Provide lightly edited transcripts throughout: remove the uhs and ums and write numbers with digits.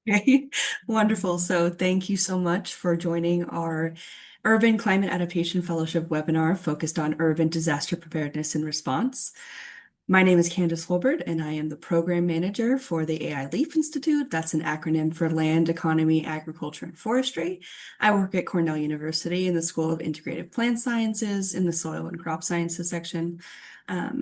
Okay, wonderful. So thank you so much for joining our Urban Climate Adaptation Fellowship webinar focused on urban disaster preparedness and response. My name is Candace Holbert, and I am the program manager for the AI Leaf Institute. That's an acronym for Land, Economy, Agriculture, and Forestry. I work at Cornell University in the School of Integrative Plant Sciences in the Soil and Crop Sciences section.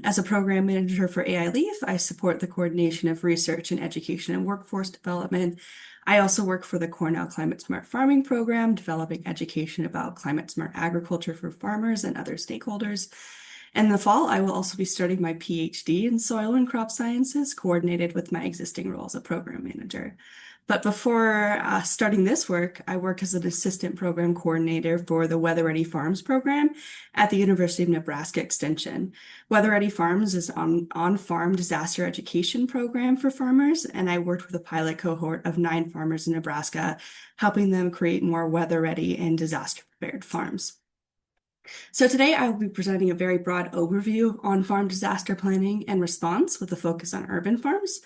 As a program manager for AI Leaf, I support the coordination of research and education and workforce development. I also work for the Cornell Climate Smart Farming Program, developing education about climate smart agriculture for farmers and other stakeholders. In the fall, I will also be starting my PhD in soil and crop sciences, coordinated with my existing role as a program manager. But before starting this work, I worked as an assistant program coordinator for the Weather Ready Farms program at the University of Nebraska Extension. Weather Ready Farms is an on-farm disaster education program for farmers, and I worked with a pilot cohort of 9 farmers in Nebraska, helping them create more weather-ready and disaster-prepared farms. So today I will be presenting a very broad overview on farm disaster planning and response with a focus on urban farms.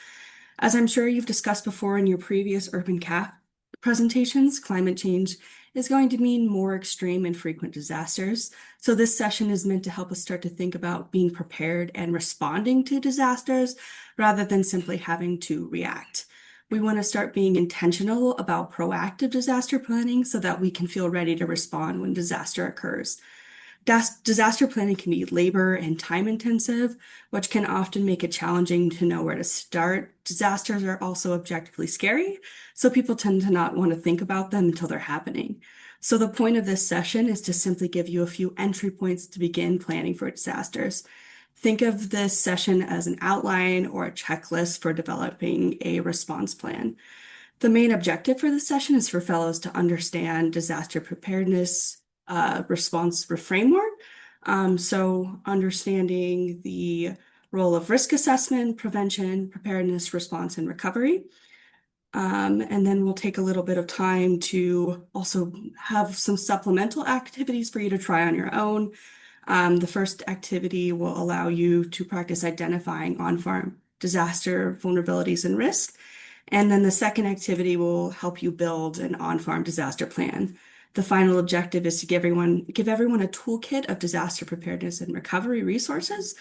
As I'm sure you've discussed before in your previous urban CAP presentations, climate change is going to mean more extreme and frequent disasters. So this session is meant to help us start to think about being prepared and responding to disasters rather than simply having to react. We want to start being intentional about proactive disaster planning so that we can feel ready to respond when disaster occurs. Disaster planning can be labor and time intensive, which can often make it challenging to know where to start. Disasters are also objectively scary, so people tend to not want to think about them until they're happening. So the point of this session is to simply give you a few entry points to begin planning for disasters. Think of this session as an outline or a checklist for developing a response plan. The main objective for this session is for fellows to understand disaster preparedness response framework. So understanding the role of risk assessment, prevention, preparedness, response, and recovery. And then we'll take a little bit of time to also have some supplemental activities for you to try on your own. The first activity will allow you to practice identifying on-farm disaster vulnerabilities and risk. And then the second activity will help you build an on-farm disaster plan. The final objective is to give everyone a toolkit of disaster preparedness and recovery resources.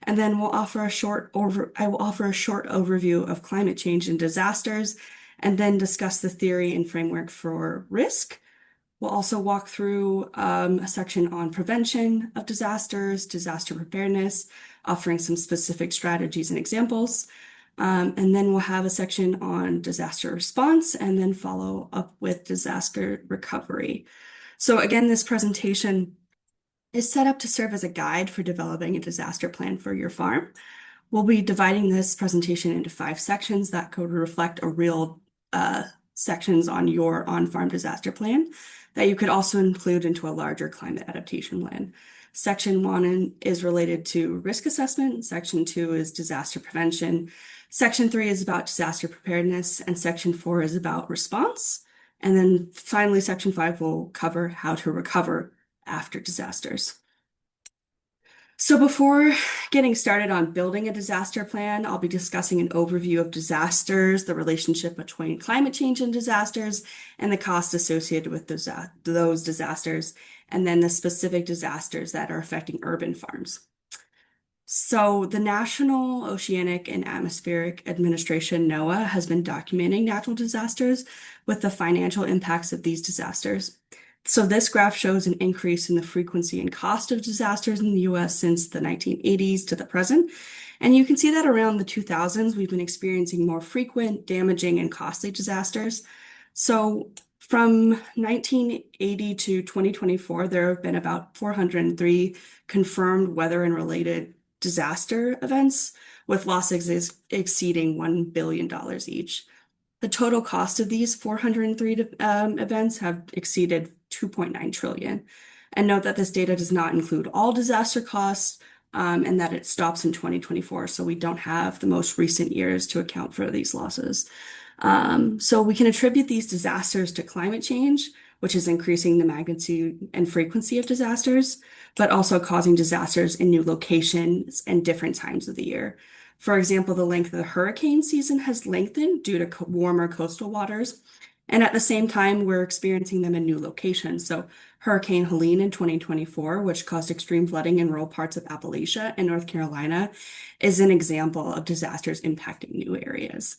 And then I will offer a short overview of climate change and disasters, and then discuss the theory and framework for risk. We'll also walk through a section on prevention of disasters, disaster preparedness, offering some specific strategies and examples. And then we'll have a section on disaster response and then follow up with disaster recovery. So again, this presentation is set up to serve as a guide for developing a disaster plan for your farm. We'll be dividing this presentation into 5 sections that could reflect a real sections on your on-farm disaster plan that you could also include into a larger climate adaptation plan. Section 1 is related to risk assessment. Section 2 is disaster prevention. Section 3 is about disaster preparedness, and Section 4 is about response. And then finally, Section 5 will cover how to recover after disasters. So before getting started on building a disaster plan, I'll be discussing an overview of disasters, the relationship between climate change and disasters, and the costs associated with those disasters, and then the specific disasters that are affecting urban farms. So the National Oceanic and Atmospheric Administration, NOAA, has been documenting natural disasters with the financial impacts of these disasters. So this graph shows an increase in the frequency and cost of disasters in the US since the 1980s to the present. And you can see that around the 2000s, we've been experiencing more frequent, damaging, and costly disasters. So from 1980 to 2024, there have been about 403 confirmed weather and related disaster events, with losses exceeding $1 billion each. The total cost of these 403 events have exceeded 2.9 trillion. And note that this data does not include all disaster costs, and that it stops in 2024, so we don't have the most recent years to account for these losses. So we can attribute these disasters to climate change, which is increasing the magnitude and frequency of disasters, but also causing disasters in new locations and different times of the year. For example, the length of the hurricane season has lengthened due to warmer coastal waters. And at the same time, we're experiencing them in new locations. So, Hurricane Helene in 2024, which caused extreme flooding in rural parts of Appalachia and North Carolina, is an example of disasters impacting new areas.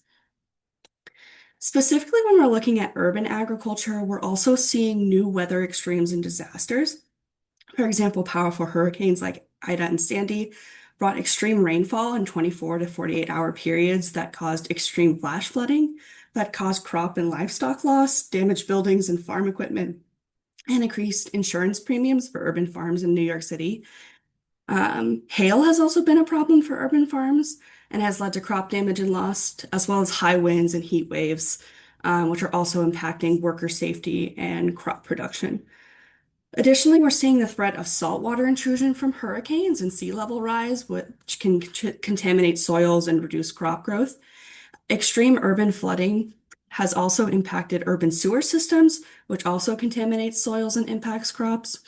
Specifically, when we're looking at urban agriculture, we're also seeing new weather extremes and disasters. For example, powerful hurricanes like Ida and Sandy brought extreme rainfall in 24 to 48-hour periods that caused extreme flash flooding, that caused crop and livestock loss, damaged buildings and farm equipment, and increased insurance premiums for urban farms in New York City. Hail has also been a problem for urban farms and has led to crop damage and loss, as well as high winds and heat waves, which are also impacting worker safety and crop production. Additionally, we're seeing the threat of saltwater intrusion from hurricanes and sea level rise, which can contaminate soils and reduce crop growth. Extreme urban flooding has also impacted urban sewer systems, which also contaminates soils and impacts crops,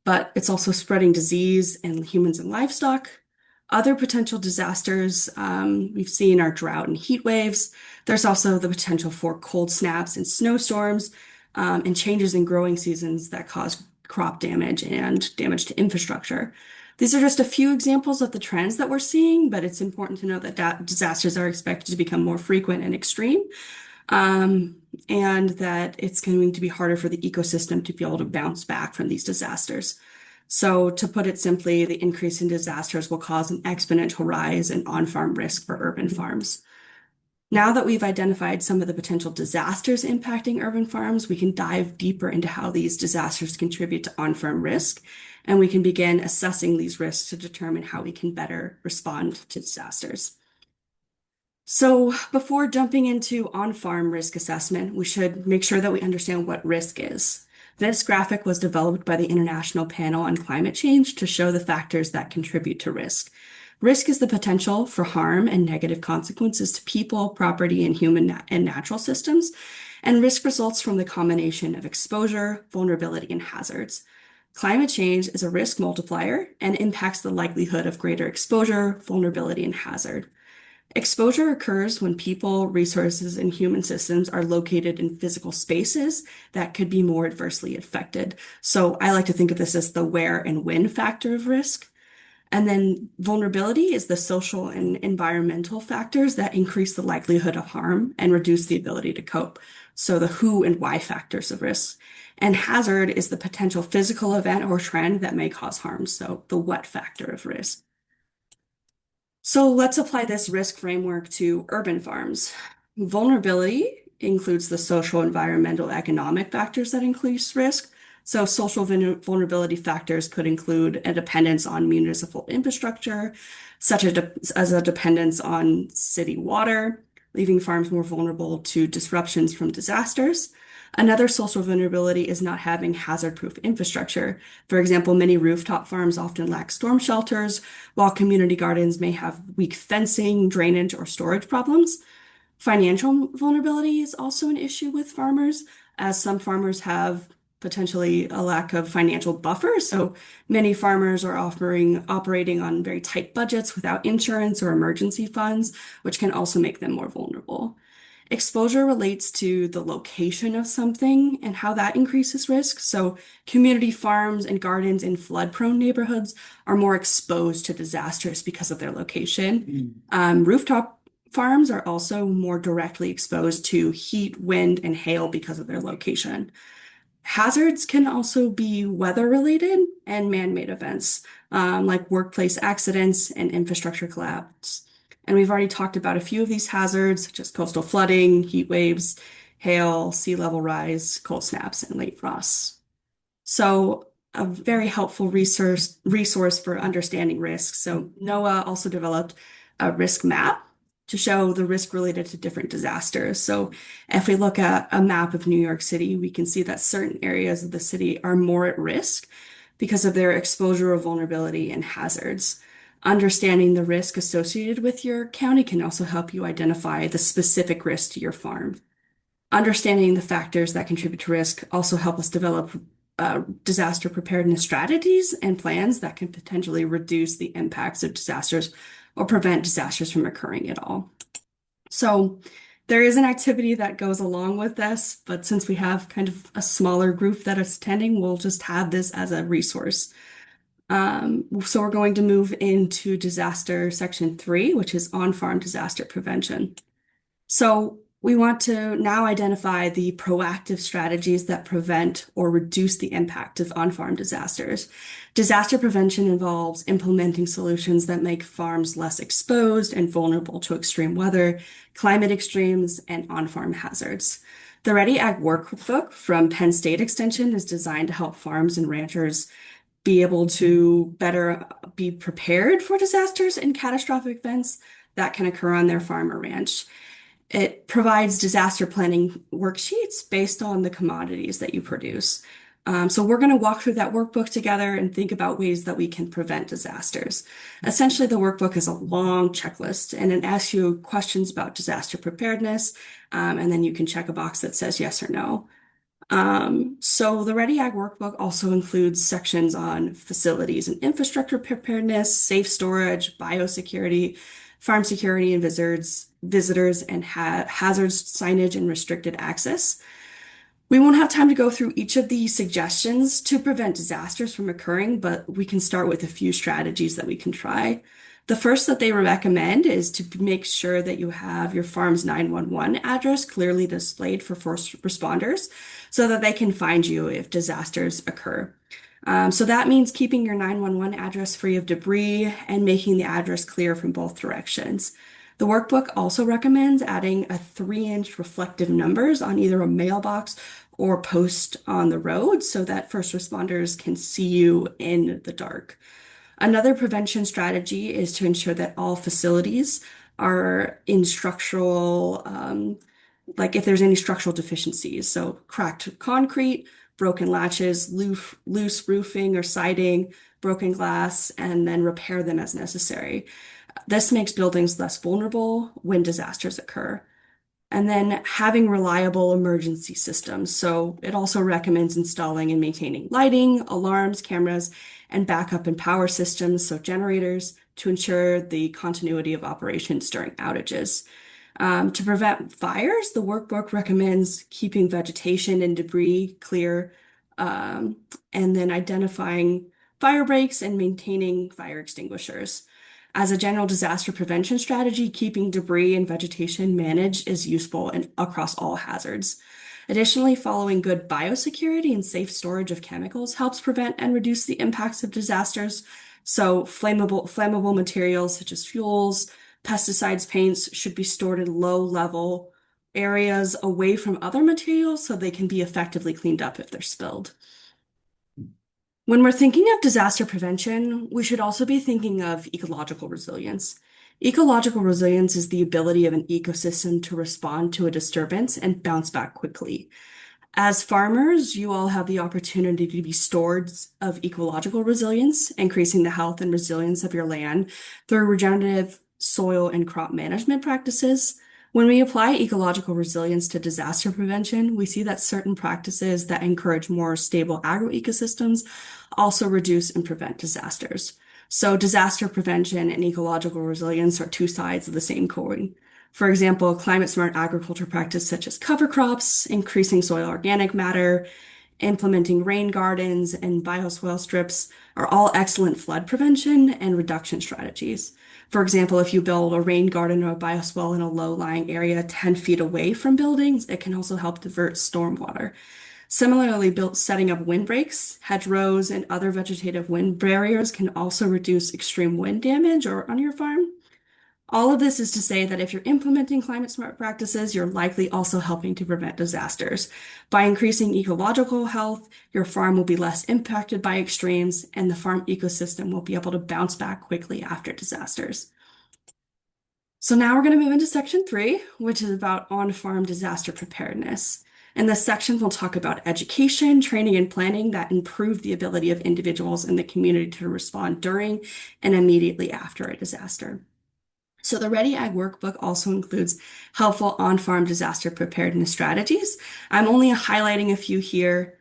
but it's also spreading disease in humans and livestock. Other potential disasters we've seen are drought and heat waves. There's also the potential for cold snaps and snowstorms, and changes in growing seasons that cause crop damage and damage to infrastructure. These are just a few examples of the trends that we're seeing, but it's important to know that disasters are expected to become more frequent and extreme, and that it's going to be harder for the ecosystem to be able to bounce back from these disasters. So, to put it simply, the increase in disasters will cause an exponential rise in on-farm risk for urban farms. Now that we've identified some of the potential disasters impacting urban farms, we can dive deeper into how these disasters contribute to on-farm risk, and we can begin assessing these risks to determine how we can better respond to disasters. So, before jumping into on-farm risk assessment, we should make sure that we understand what risk is. This graphic was developed by the International Panel on Climate Change to show the factors that contribute to risk. Risk is the potential for harm and negative consequences to people, property, and human and natural systems. And risk results from the combination of exposure, vulnerability, and hazards. Climate change is a risk multiplier and impacts the likelihood of greater exposure, vulnerability, and hazard. Exposure occurs when people, resources, and human systems are located in physical spaces that could be more adversely affected. So I like to think of this as the where and when factor of risk. And then vulnerability is the social and environmental factors that increase the likelihood of harm and reduce the ability to cope. So the who and why factors of risk. And hazard is the potential physical event or trend that may cause harm. So the what factor of risk. So let's apply this risk framework to urban farms. Vulnerability includes the social, environmental, economic factors that increase risk. So social vulnerability factors could include a dependence on municipal infrastructure, such as a dependence on city water, leaving farms more vulnerable to disruptions from disasters. Another social vulnerability is not having hazard-proof infrastructure. For example, many rooftop farms often lack storm shelters, while community gardens may have weak fencing, drainage, or storage problems. Financial vulnerability is also an issue with farmers, as some farmers have potentially a lack of financial buffers. So many farmers are operating on very tight budgets without insurance or emergency funds, which can also make them more vulnerable. Exposure relates to the location of something and how that increases risk. So, community farms and gardens in flood-prone neighborhoods are more exposed to disasters because of their location. Rooftop farms are also more directly exposed to heat, wind, and hail because of their location. Hazards can also be weather-related and man-made events, like workplace accidents and infrastructure collapse. And we've already talked about a few of these hazards, such as coastal flooding, heat waves, hail, sea level rise, cold snaps, and late frosts. So a very helpful resource for understanding risks. So NOAA also developed a risk map to show the risk related to different disasters. So if we look at a map of New York City, we can see that certain areas of the city are more at risk because of their exposure of vulnerability and hazards. Understanding the risk associated with your county can also help you identify the specific risk to your farm. Understanding the factors that contribute to risk also help us develop disaster preparedness strategies and plans that can potentially reduce the impacts of disasters or prevent disasters from occurring at all. So there is an activity that goes along with this, but since we have kind of a smaller group that is attending, we'll just have this as a resource. So we're going to move into disaster section 3, which is on-farm disaster prevention. So we want to now identify the proactive strategies that prevent or reduce the impact of on-farm disasters. Disaster prevention involves implementing solutions that make farms less exposed and vulnerable to extreme weather, climate extremes, and on-farm hazards. The Ready Ag Workbook from Penn State Extension is designed to help farms and ranchers be able to better be prepared for disasters and catastrophic events that can occur on their farm or ranch. It provides disaster planning worksheets based on the commodities that you produce. So we're going to walk through that workbook together and think about ways that we can prevent disasters. Essentially, the workbook is a long checklist and it asks you questions about disaster preparedness, and then you can check a box that says yes or no. So the Ready Ag Workbook also includes sections on facilities and infrastructure preparedness, safe storage, biosecurity, farm security and visitors and hazards signage and restricted access. We won't have time to go through each of these suggestions to prevent disasters from occurring, but we can start with a few strategies that we can try. The first that they recommend is to make sure that you have your farm's 911 address clearly displayed for first responders so that they can find you if disasters occur. So that means keeping your 911 address free of debris and making the address clear from both directions. The workbook also recommends adding a 3-inch reflective numbers on either a mailbox or post on the road so that first responders can see you in the dark. Another prevention strategy is to ensure that all facilities are in structural, like if there's any structural deficiencies, so cracked concrete, broken latches, loose roofing or siding, broken glass, and then repair them as necessary. This makes buildings less vulnerable when disasters occur. And then having reliable emergency systems. So it also recommends installing and maintaining lighting, alarms, cameras, and backup and power systems, so generators, to ensure the continuity of operations during outages. To prevent fires, the workbook recommends keeping vegetation and debris clear, and then identifying fire breaks and maintaining fire extinguishers. As a general disaster prevention strategy, keeping debris and vegetation managed is useful across all hazards. Additionally, following good biosecurity and safe storage of chemicals helps prevent and reduce the impacts of disasters. So flammable materials such as fuels, pesticides, paints should be stored in low-level areas away from other materials so they can be effectively cleaned up if they're spilled. When we're thinking of disaster prevention, we should also be thinking of ecological resilience. Ecological resilience is the ability of an ecosystem to respond to a disturbance and bounce back quickly. As farmers, you all have the opportunity to be stewards of ecological resilience, increasing the health and resilience of your land through regenerative soil and crop management practices. When we apply ecological resilience to disaster prevention, we see that certain practices that encourage more stable agroecosystems also reduce and prevent disasters. So disaster prevention and ecological resilience are two sides of the same coin. For example, climate-smart agriculture practices such as cover crops, increasing soil organic matter, implementing rain gardens, and bioswale strips are all excellent flood prevention and reduction strategies. For example, if you build a rain garden or a bioswale in a low-lying area 10 feet away from buildings, it can also help divert stormwater. Similarly, setting up windbreaks, hedgerows, and other vegetative wind barriers can also reduce extreme wind damage on your farm. All of this is to say that if you're implementing climate smart practices, you're likely also helping to prevent disasters. By increasing ecological health, your farm will be less impacted by extremes, and the farm ecosystem will be able to bounce back quickly after disasters. So now we're going to move into section 3, which is about on-farm disaster preparedness. In this section, we'll talk about education, training, and planning that improve the ability of individuals in the community to respond during and immediately after a disaster. So the Ready Ag Workbook also includes helpful on-farm disaster preparedness strategies. I'm only highlighting a few here.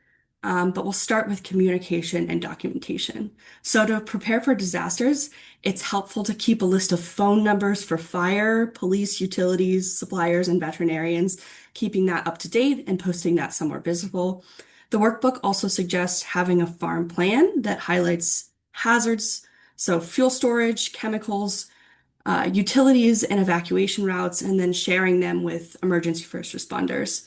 but we'll start with communication and documentation. So to prepare for disasters, it's helpful to keep a list of phone numbers for fire, police, utilities, suppliers, and veterinarians, keeping that up to date and posting that somewhere visible. The workbook also suggests having a farm plan that highlights hazards, so fuel storage, chemicals, utilities, and evacuation routes, and then sharing them with emergency first responders.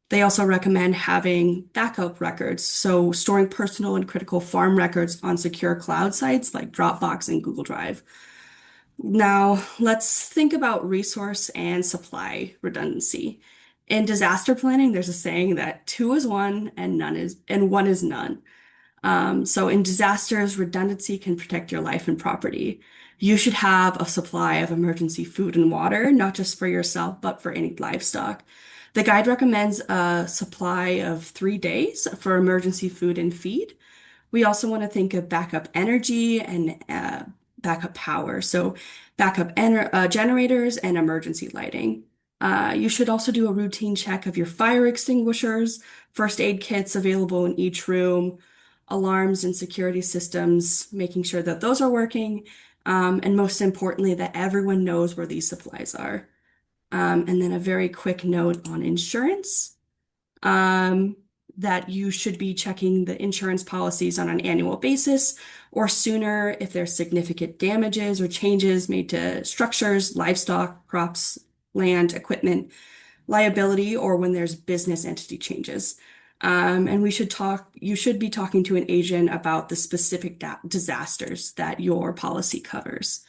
They also recommend having backup records, so storing personal and critical farm records on secure cloud sites like Dropbox and Google Drive. Now, let's think about resource and supply redundancy. In disaster planning, there's a saying that two is one and one is none. So in disasters, redundancy can protect your life and property. You should have a supply of emergency food and water, not just for yourself, but for any livestock. The guide recommends a supply of 3 days for emergency food and feed. We also want to think of backup energy and backup power. So generators and emergency lighting. You should also do a routine check of your fire extinguishers, first aid kits available in each room, alarms and security systems, making sure that those are working, and most importantly, that everyone knows where these supplies are. And then a very quick note on insurance, um, that you should be checking the insurance policies on an annual basis or sooner if there's significant damages or changes made to structures, livestock, crops, land, equipment, liability, or when there's business entity changes. And you should be talking to an agent about the specific disasters that your policy covers.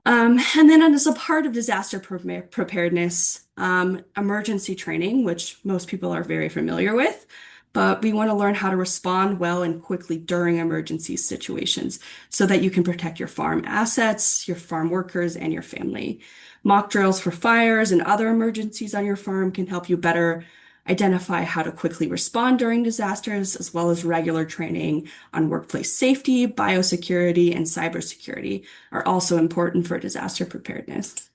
And then as a part of disaster preparedness, emergency training, which most people are very familiar with, but we want to learn how to respond well and quickly during emergency situations so that you can protect your farm assets, your farm workers, and your family. Mock drills for fires and other emergencies on your farm can help you better identify how to quickly respond during disasters, as well as regular training on workplace safety, biosecurity, and cybersecurity are also important for disaster preparedness.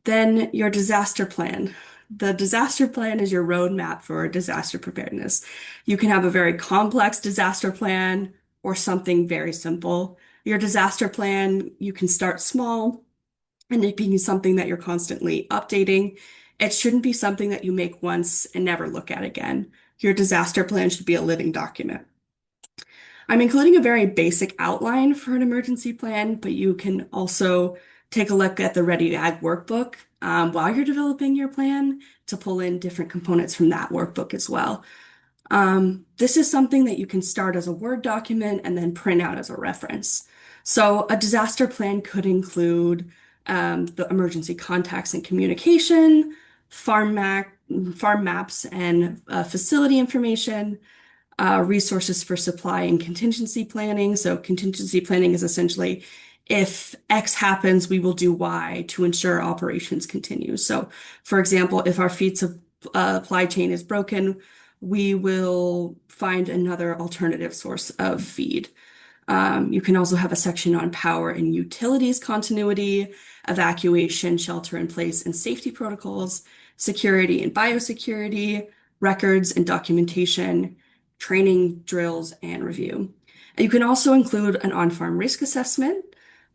Then your disaster plan. The disaster plan is your roadmap for disaster preparedness. You can have a very complex disaster plan or something very simple. Your disaster plan, you can start small and it being something that you're constantly updating. It shouldn't be something that you make once and never look at again. Your disaster plan should be a living document. I'm including a very basic outline for an emergency plan, but you can also take a look at the Ready Ag workbook while you're developing your plan to pull in different components from that workbook as well. This is something that you can start as a Word document and then print out as a reference. So a disaster plan could include the emergency contacts and communication, farm maps and facility information, resources for supply and contingency planning. So contingency planning is essentially if X happens, we will do Y to ensure operations continue. So, for example, if our feed supply chain is broken, we will find another alternative source of feed. You can also have a section on power and utilities continuity, evacuation, shelter in place, and safety protocols, security and biosecurity, records and documentation, training, drills, and review. And you can also include an on-farm risk assessment,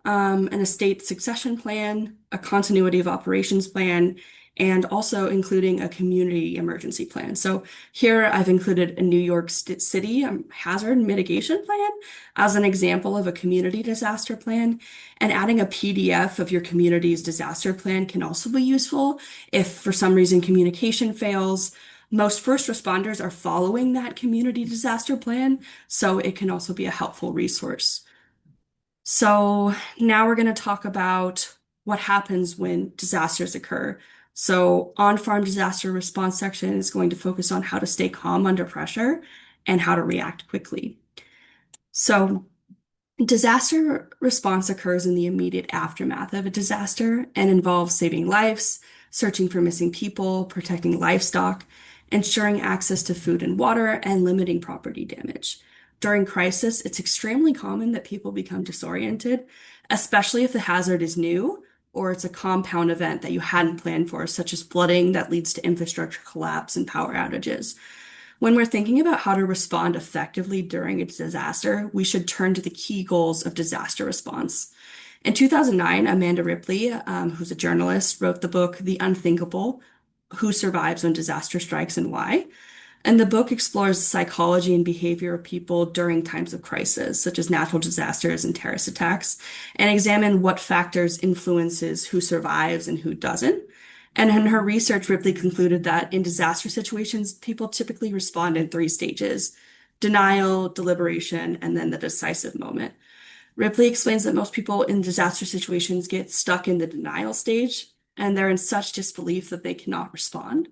an estate succession plan, a continuity of operations plan, and also including a community emergency plan. So here I've included a New York City hazard mitigation plan as an example of a community disaster plan. And adding a PDF of your community's disaster plan can also be useful if for some reason communication fails. Most first responders are following that community disaster plan, so it can also be a helpful resource. So now we're going to talk about what happens when disasters occur. So on-farm disaster response section is going to focus on how to stay calm under pressure and how to react quickly. So disaster response occurs in the immediate aftermath of a disaster and involves saving lives, searching for missing people, protecting livestock, ensuring access to food and water, and limiting property damage. During crisis, it's extremely common that people become disoriented, especially if the hazard is new or it's a compound event that you hadn't planned for, such as flooding that leads to infrastructure collapse and power outages. When we're thinking about how to respond effectively during a disaster, we should turn to the key goals of disaster response. In 2009, Amanda Ripley, who's a journalist, wrote the book The Unthinkable: Who Survives When Disaster Strikes and Why. And the book explores the psychology and behavior of people during times of crisis, such as natural disasters and terrorist attacks, and examine what factors influences who survives and who doesn't. And in her research, Ripley concluded that in disaster situations, people typically respond in three stages: denial, deliberation, and then the decisive moment. Ripley explains that most people in disaster situations get stuck in the denial stage, and they're in such disbelief that they cannot respond.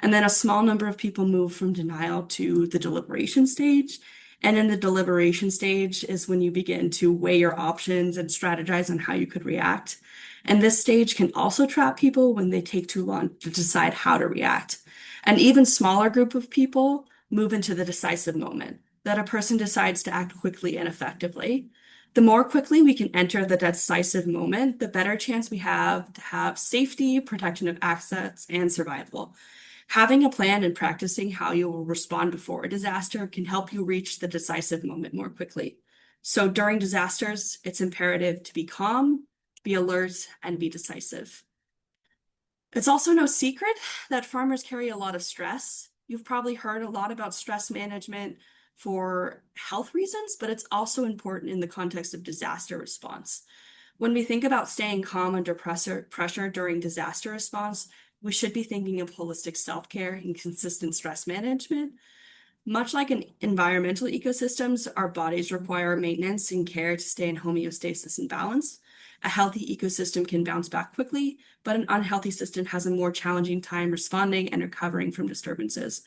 And then a small number of people move from denial to the deliberation stage. And in the deliberation stage is when you begin to weigh your options and strategize on how you could react. And this stage can also trap people when they take too long to decide how to react. An even smaller group of people move into the decisive moment, that a person decides to act quickly and effectively. The more quickly we can enter the decisive moment, the better chance we have to have safety, protection of assets, and survival. Having a plan and practicing how you will respond before a disaster can help you reach the decisive moment more quickly. So during disasters, it's imperative to be calm, be alert, and be decisive. It's also no secret that farmers carry a lot of stress. You've probably heard a lot about stress management for health reasons, but it's also important in the context of disaster response. When we think about staying calm under pressure during disaster response, we should be thinking of holistic self-care and consistent stress management. Much like in environmental ecosystems, our bodies require maintenance and care to stay in homeostasis and balance. A healthy ecosystem can bounce back quickly, but an unhealthy system has a more challenging time responding and recovering from disturbances.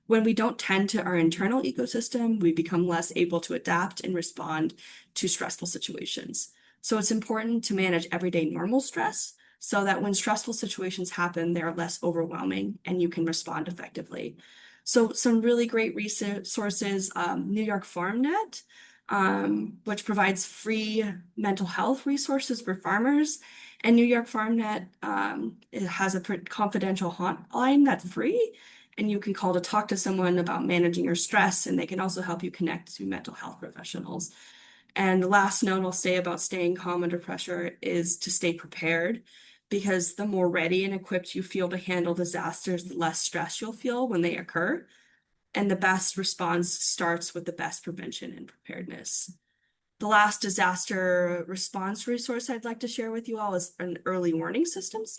When we don't tend to our internal ecosystem, we become less able to adapt and respond to stressful situations. So it's important to manage everyday normal stress so that when stressful situations happen, they're less overwhelming and you can respond effectively. So some really great resources, New York FarmNet, which provides free mental health resources for farmers. And New York FarmNet, it has a confidential hotline that's free, and you can call to talk to someone about managing your stress, and they can also help you connect to mental health professionals. And the last note I'll say about staying calm under pressure is to stay prepared, because the more ready and equipped you feel to handle disasters, the less stress you'll feel when they occur. And the best response starts with the best prevention and preparedness. The last disaster response resource I'd like to share with you all is an early warning systems.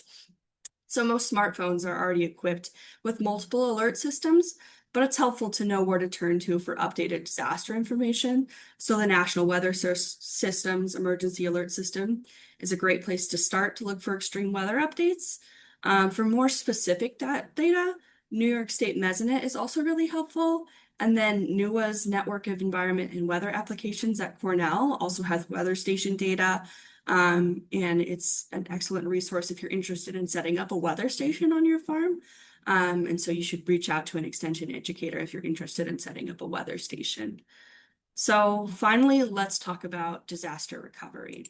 So most smartphones are already equipped with multiple alert systems, but it's helpful to know where to turn to for updated disaster information. So the National Weather System's Emergency Alert System is a great place to start to look for extreme weather updates. For more specific data, New York State Mesonet is also really helpful. And then NUAA's Network of Environment and Weather Applications at Cornell also has weather station data. And it's an excellent resource if you're interested in setting up a weather station on your farm. And so you should reach out to an extension educator if you're interested in setting up a weather station. So finally, let's talk about disaster recovery.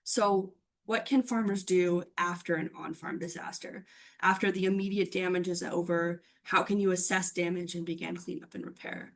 So what can farmers do after an on-farm disaster? After the immediate damage is over, how can you assess damage and begin cleanup and repair?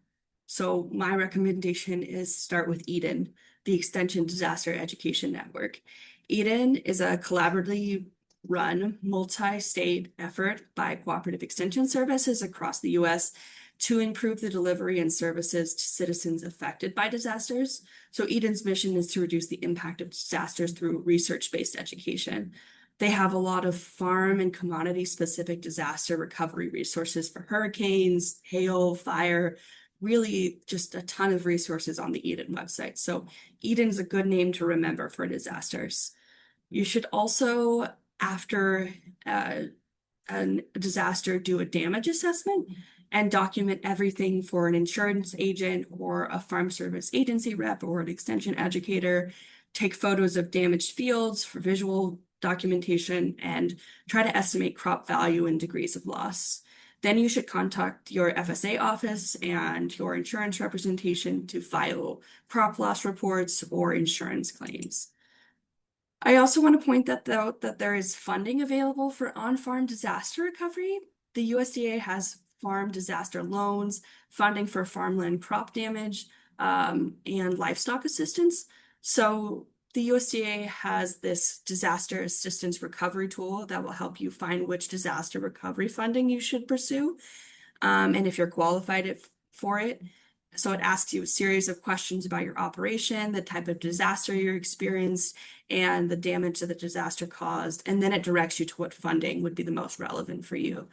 So my recommendation is start with Eden, the Extension Disaster Education Network. Eden is a collaboratively run multi-state effort by cooperative extension services across the U.S. to improve the delivery and services to citizens affected by disasters. So Eden's mission is to reduce the impact of disasters through research-based education. They have a lot of farm and commodity-specific disaster recovery resources for hurricanes, hail, fire, really just a ton of resources on the Eden website. So Eden is a good name to remember for disasters. You should also, after a disaster, do a damage assessment and document everything for an insurance agent or a farm service agency rep or an extension educator. Take photos of damaged fields for visual documentation and try to estimate crop value and degrees of loss. Then you should contact your FSA office and your insurance representation to file crop loss reports or insurance claims. I also want to point out that there is funding available for on-farm disaster recovery. The USDA has farm disaster loans, funding for farmland crop damage, and livestock assistance. So the USDA has this disaster assistance recovery tool that will help you find which disaster recovery funding you should pursue, and if you're qualified for it. So it asks you a series of questions about your operation, the type of disaster you experienced, and the damage that the disaster caused, and then it directs you to what funding would be the most relevant for you.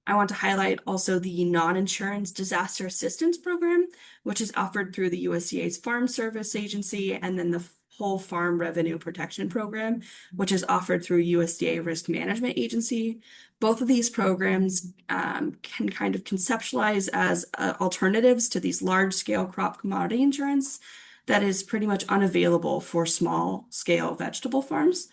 I want to highlight also the non-insurance disaster assistance program, which is offered through the USDA's Farm Service Agency, and then the whole farm revenue protection program, which is offered through USDA Risk Management Agency. Both of these programs can kind of conceptualize as alternatives to these large-scale crop commodity insurance that is pretty much unavailable for small-scale vegetable farms.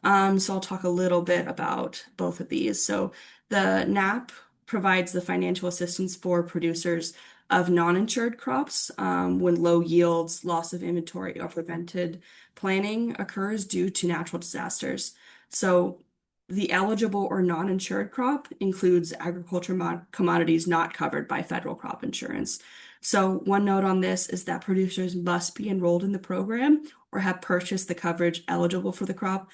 So I'll talk a little bit about both of these. So the NAP provides the financial assistance for producers of non-insured crops when low yields, loss of inventory, or prevented planning occurs due to natural disasters. So the eligible or non-insured crop includes agriculture commodities not covered by federal crop insurance. So one note on this is that producers must be enrolled in the program or have purchased the coverage eligible for the crop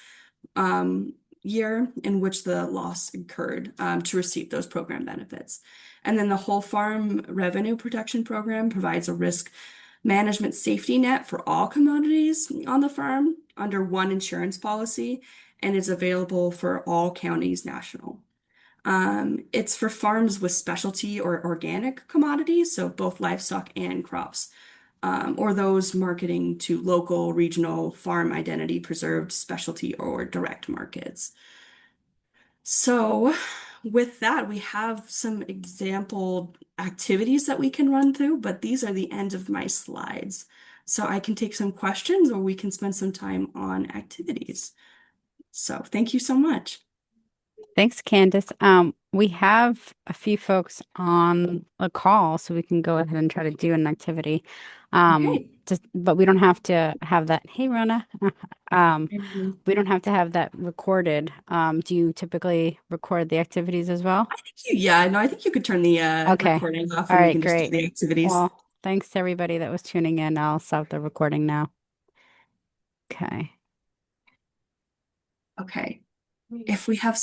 year in which the loss occurred to receive those program benefits. And then the whole farm revenue protection program provides a risk management safety net for all commodities on the farm under one insurance policy and is available for all counties national. It's for farms with specialty or organic commodities, so both livestock and crops, or those marketing to local, regional, farm identity preserved, specialty, or direct markets. So, with that, we have some example activities that we can run through, but these are the end of my slides. So, I can take some questions or we can spend some time on activities. So, thank you so much. Thanks, Candace. We have a few folks on a call, so we can go ahead and try to do an activity. Okay. But we don't have to have that. Hey, Rona. Um, Mhm. we don't have to have that recorded. Do you typically record the activities as well? Yeah, no, I think you could turn the Okay. recording off All and we right, can just do great. the activities. Well, thanks to everybody that was tuning in. I'll stop the recording now. Okay. Okay. If we have